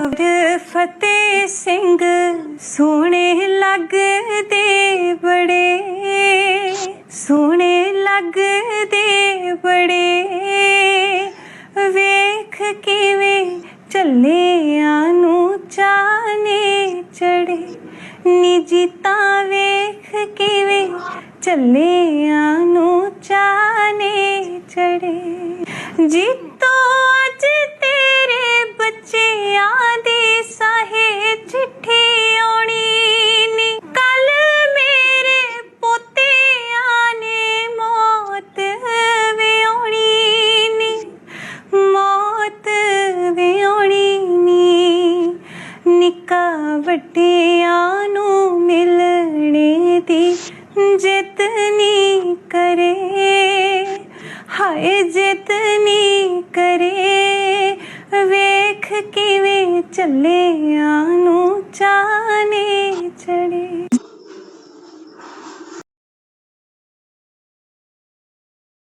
फतेह सिंह सोहणे लगदे बड़े, सोहणे लगदे बड़े, वेख किवें झल्लियां नूं चाने चढ़े। नी जीता वेख किवें झल्लियां नूं चाने चढ़े। जीतो अज तेरे बच्चियां दी साहे चिट्ठी आउणी नी, कल मेरे पोतियां ने मौत वे आउणी नी, मौत वे आउणी नी। निक्का वड्डियां नूं मिलणे दी जिद नी करे, हाय जिद नी करे। वेख किवें झल्लियां